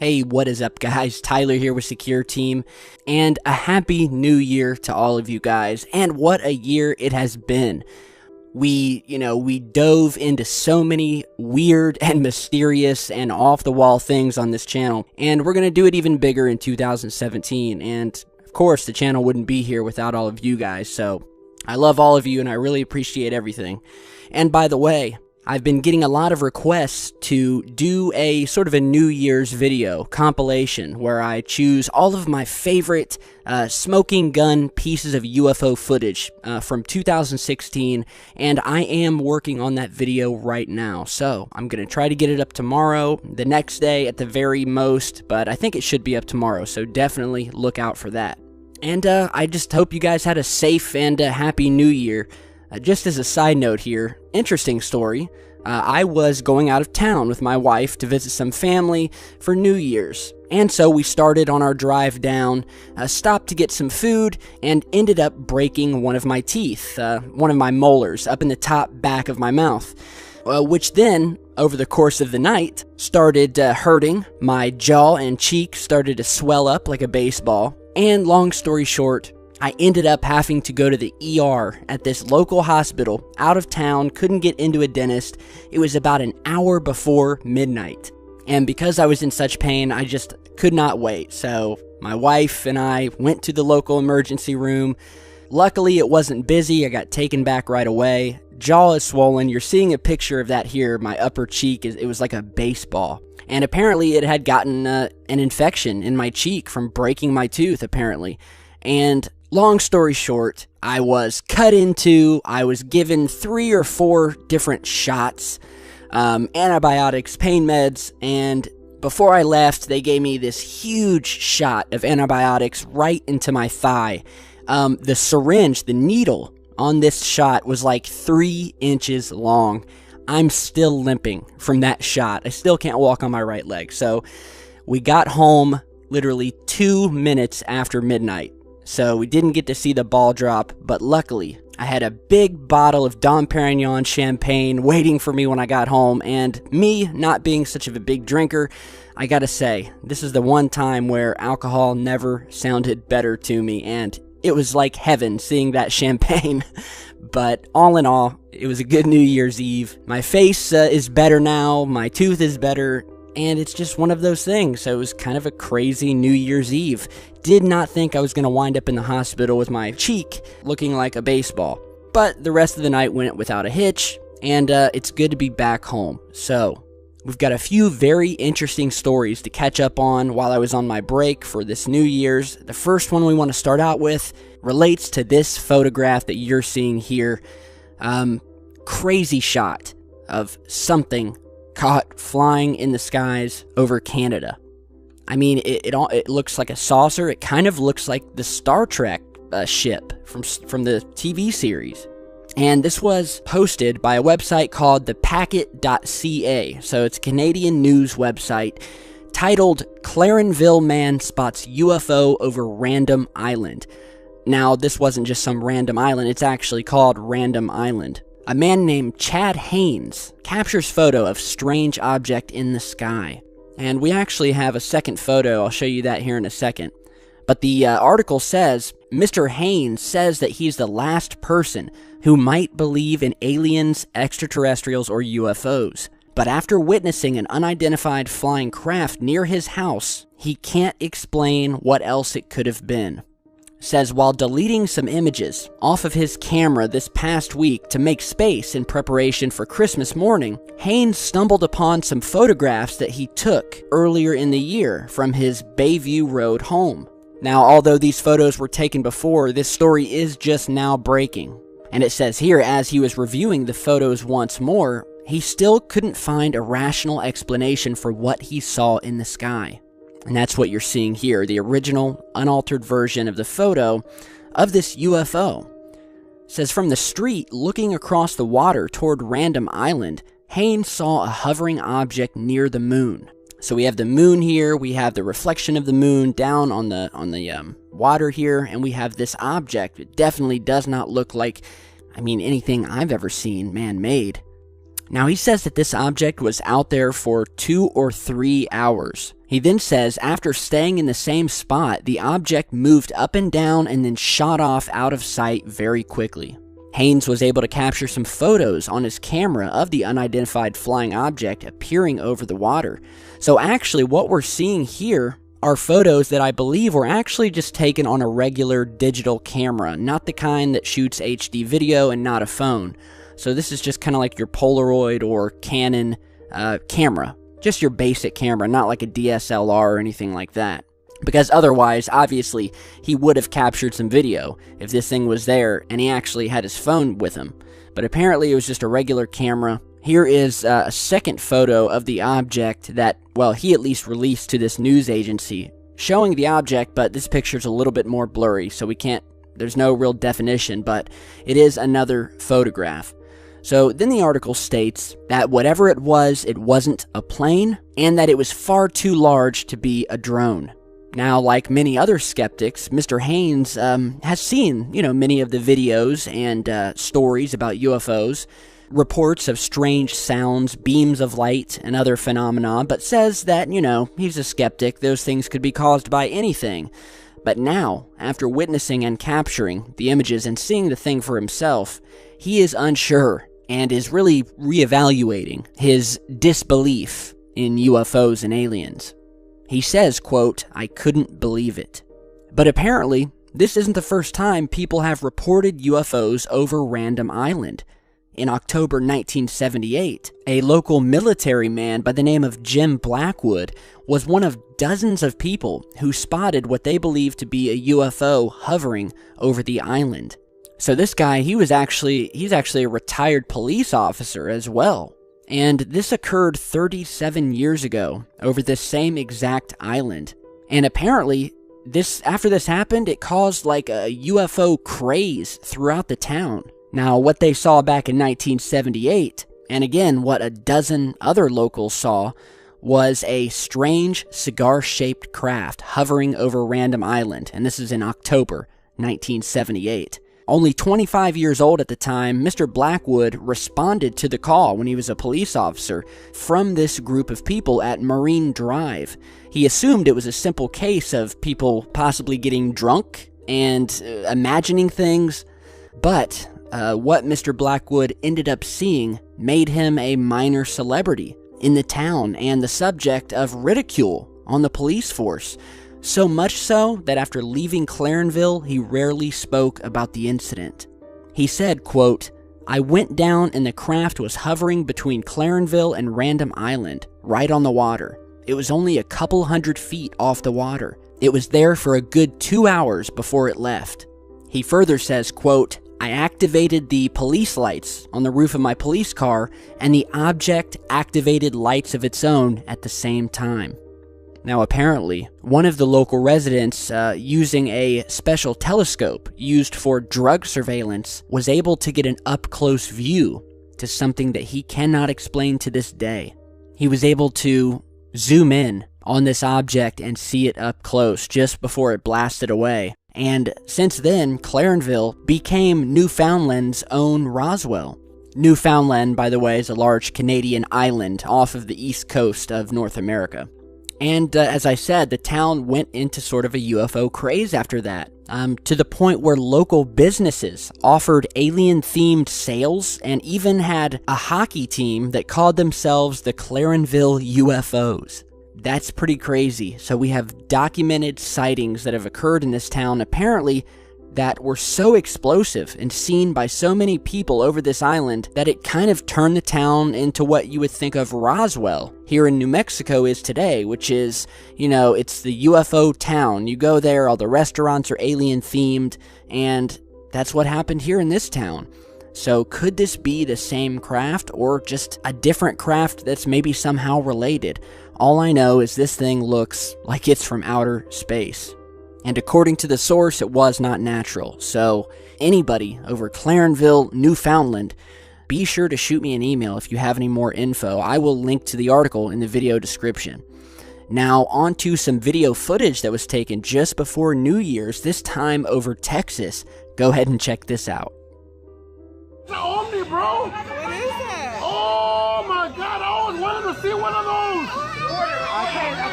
Hey, what is up, guys? Tyler here with Secureteam, and a happy new year to all of you guys. And what a year it has been. We dove into so many weird and mysterious and off-the-wall things on this channel, and we're going to do it even bigger in 2017. And, of course, the channel wouldn't be here without all of you guys, so I love all of you, and I really appreciate everything. And, by the way, I've been getting a lot of requests to do a sort of a New Year's video compilation where I choose all of my favorite smoking gun pieces of UFO footage from 2016, and I am working on that video right now. So I'm going to try to get it up tomorrow, the next day at the very most, but I think it should be up tomorrow, so definitely look out for that. And I just hope you guys had a safe and happy New Year. Just as a side note here, interesting story, I was going out of town with my wife to visit some family for New Year's. And so we started on our drive down, stopped to get some food, and ended up breaking one of my teeth, one of my molars, up in the top back of my mouth. Which then, over the course of the night, started hurting. My jaw and cheek started to swell up like a baseball. And long story short, I ended up having to go to the ER at this local hospital, out of town, couldn't get into a dentist. It was about an hour before midnight. And because I was in such pain, I just could not wait. So my wife and I went to the local emergency room. Luckily, it wasn't busy. I got taken back right away. Jaw is swollen. You're seeing a picture of that here. My upper cheek, it was like a baseball. And apparently it had gotten an infection in my cheek from breaking my tooth, apparently. And long story short, I was cut into, I was given 3 or 4 different shots, antibiotics, pain meds, and before I left, they gave me this huge shot of antibiotics right into my thigh. The syringe, the needle on this shot was like 3 inches long. I'm still limping from that shot. I still can't walk on my right leg. So we got home literally 2 minutes after midnight. So we didn't get to see the ball drop, but luckily I had a big bottle of Dom Perignon champagne waiting for me when I got home, and me not being such of a big drinker, I gotta say, this is the one time where alcohol never sounded better to me, and it was like heaven seeing that champagne. But all in all, it was a good New Year's Eve. My face is better now, my tooth is better, and it's just one of those things. So it was kind of a crazy New Year's Eve. Did not think I was going to wind up in the hospital with my cheek looking like a baseball. But the rest of the night went without a hitch, and it's good to be back home. So we've got a few very interesting stories to catch up on while I was on my break for this New Year's. The first one we want to start out with relates to this photograph that you're seeing here. Crazy shot of something caught flying in the skies over Canada. I mean, it looks like a saucer. It kind of looks like the Star Trek ship from the TV series. And this was posted by a website called thepacket.ca. So it's a Canadian news website titled "Clarenville Man Spots UFO Over Random Island." Now, this wasn't just some random island. It's actually called Random Island. A man named Chad Haynes captures photo of strange object in the sky. And we actually have a second photo. I'll show you that here in a second. But the article says, Mr. Haynes says that he's the last person who might believe in aliens, extraterrestrials, or UFOs. But after witnessing an unidentified flying craft near his house, he can't explain what else it could have been. Says while deleting some images off of his camera this past week to make space in preparation for Christmas morning, Haynes stumbled upon some photographs that he took earlier in the year from his Bayview Road home. Now, although these photos were taken before, this story is just now breaking. And it says here, as he was reviewing the photos once more, he still couldn't find a rational explanation for what he saw in the sky. And that's what you're seeing here, the original, unaltered version of the photo of this UFO. It says, from the street, looking across the water toward Random Island, Haynes saw a hovering object near the moon. So we have the moon here, we have the reflection of the moon down on the water here, and we have this object. It definitely does not look like, anything I've ever seen man-made. Now, he says that this object was out there for 2 or 3 hours. He then says after staying in the same spot, the object moved up and down and then shot off out of sight very quickly. Haynes was able to capture some photos on his camera of the unidentified flying object appearing over the water. So actually what we're seeing here are photos that I believe were actually just taken on a regular digital camera, not the kind that shoots HD video and not a phone. So this is just kind of like your Polaroid or Canon camera. Just your basic camera, not like a DSLR or anything like that. Because otherwise, obviously, he would have captured some video if this thing was there and he actually had his phone with him. But apparently it was just a regular camera. Here is a second photo of the object that, well, he at least released to this news agency, showing the object, but this picture's a little bit more blurry, so we can't, there's no real definition, but it is another photograph. So then the article states that whatever it wasn't a plane, and that it was far too large to be a drone. Now, like many other skeptics, Mr. Haynes has seen, many of the videos and stories about UFOs, reports of strange sounds, beams of light, and other phenomena, but says that, he's a skeptic, those things could be caused by anything. But now, after witnessing and capturing the images and seeing the thing for himself, he is unsure and is really reevaluating his disbelief in UFOs and aliens. He says, quote, "I couldn't believe it." But apparently, this isn't the first time people have reported UFOs over Random Island. In October 1978, a local military man by the name of Jim Blackwood was one of dozens of people who spotted what they believed to be a UFO hovering over the island. So this guy, he's actually a retired police officer as well. And this occurred 37 years ago over this same exact island. And apparently, after this happened, it caused like a UFO craze throughout the town. Now, what they saw back in 1978, and again, what a dozen other locals saw, was a strange cigar-shaped craft hovering over Random Island, and this is in October 1978. Only 25 years old at the time, Mr. Blackwood responded to the call when he was a police officer from this group of people at Marine Drive. He assumed it was a simple case of people possibly getting drunk and imagining things, but what Mr. Blackwood ended up seeing made him a minor celebrity in the town and the subject of ridicule on the police force. So much so that after leaving Clarenville, he rarely spoke about the incident. He said, quote, "I went down and the craft was hovering between Clarenville and Random Island, right on the water. It was only a couple 100 feet off the water. It was there for a good 2 hours before it left." He further says, quote, "I activated the police lights on the roof of my police car, and the object activated lights of its own at the same time." Now, apparently, one of the local residents, using a special telescope used for drug surveillance, was able to get an up-close view to something that he cannot explain to this day. He was able to zoom in on this object and see it up close just before it blasted away. And since then, Clarenville became Newfoundland's own Roswell. Newfoundland, by the way, is a large Canadian island off of the east coast of North America. And as I said, the town went into sort of a UFO craze after that, to the point where local businesses offered alien-themed sales and even had a hockey team that called themselves the Clarenville UFOs. That's pretty crazy. So we have documented sightings that have occurred in this town, apparently, that were so explosive and seen by so many people over this island that it kind of turned the town into what you would think of Roswell here in New Mexico is today, which is, it's the UFO town. You go there, all the restaurants are alien themed, and that's what happened here in this town. So could this be the same craft or just a different craft that's maybe somehow related? All I know is this thing looks like it's from outer space. And according to the source, it was not natural. So anybody over Clarenville, Newfoundland, be sure to shoot me an email if you have any more info. I will link to the article in the video description. Now, on to some video footage that was taken just before New Year's, this time over Texas. Go ahead and check this out. It's an Omni, bro. What is it? Oh! to see one of those. I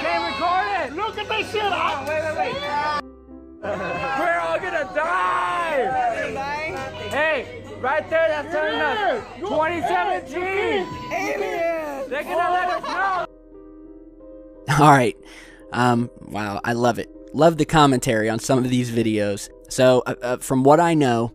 can't record it. Look at that shit. Wait. We're all gonna die. Hey, right there, that's turning us 2017. Aliens. They're gonna let us know. All right. Wow, I love it. Love the commentary on some of these videos. So, from what I know,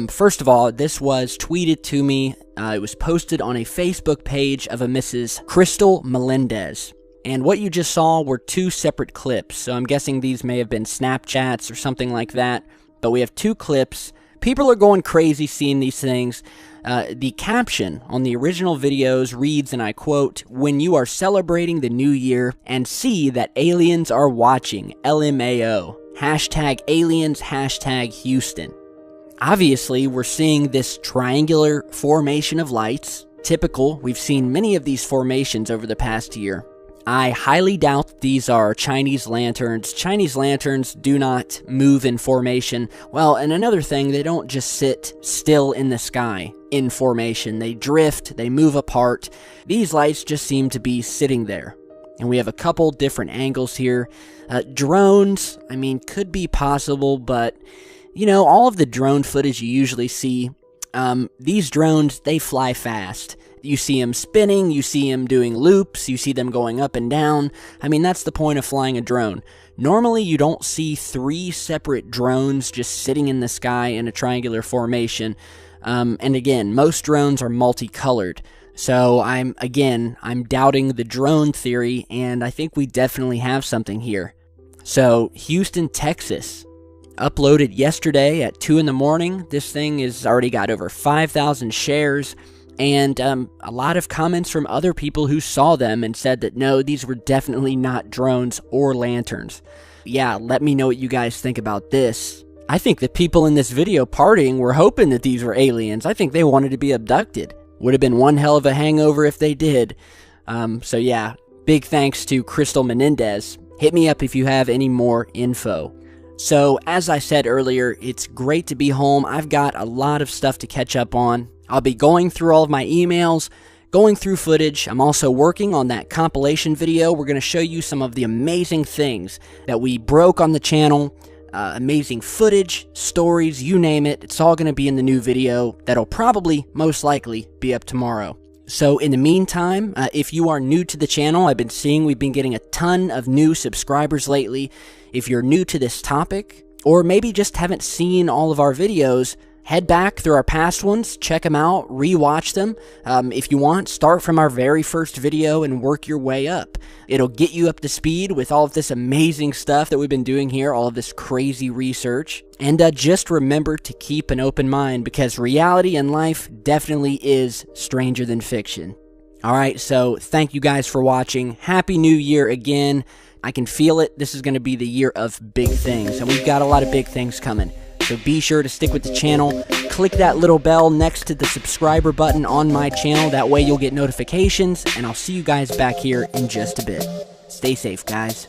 first of all, this was tweeted to me. It was posted on a Facebook page of a Mrs. Crystal Melendez. And what you just saw were two separate clips. So I'm guessing these may have been Snapchats or something like that. But we have two clips. People are going crazy seeing these things. The caption on the original videos reads, and I quote, "When you are celebrating the new year and see that aliens are watching, LMAO. Hashtag aliens, hashtag Houston." Obviously, we're seeing this triangular formation of lights. Typical, we've seen many of these formations over the past year. I highly doubt these are Chinese lanterns. Chinese lanterns do not move in formation. Well, and another thing, they don't just sit still in the sky in formation. They drift, they move apart. These lights just seem to be sitting there. And we have a couple different angles here. Drones, I mean, could be possible, but, you know, all of the drone footage you usually see, these drones, they fly fast. You see them spinning, you see them doing loops, you see them going up and down. I mean, that's the point of flying a drone. Normally, you don't see three separate drones just sitting in the sky in a triangular formation. And again, most drones are multicolored. So I'm doubting the drone theory, and I think we definitely have something here. So, Houston, Texas. Uploaded yesterday at 2 in the morning. This thing has already got over 5,000 shares. And a lot of comments from other people who saw them and said that no, these were definitely not drones or lanterns. Yeah, let me know what you guys think about this. I think the people in this video partying were hoping that these were aliens. I think they wanted to be abducted. Would have been one hell of a hangover if they did. So yeah, big thanks to Crystal Menendez. Hit me up if you have any more info. So, as I said earlier, it's great to be home. I've got a lot of stuff to catch up on. I'll be going through all of my emails, going through footage. I'm also working on that compilation video. We're going to show you some of the amazing things that we broke on the channel. Amazing footage, stories, you name it. It's all going to be in the new video that'll probably, most likely, be up tomorrow. So in the meantime, if you are new to the channel, I've been seeing we've been getting a ton of new subscribers lately. If you're new to this topic, or maybe just haven't seen all of our videos, head back through our past ones, check them out, rewatch them. If you want, start from our very first video and work your way up. It'll get you up to speed with all of this amazing stuff that we've been doing here, all of this crazy research. And just remember to keep an open mind, because reality and life definitely is stranger than fiction. Alright, so thank you guys for watching. Happy New Year again. I can feel it. This is going to be the year of big things, and we've got a lot of big things coming. So be sure to stick with the channel. Click that little bell next to the subscriber button on my channel. That way you'll get notifications, and I'll see you guys back here in just a bit. Stay safe, guys.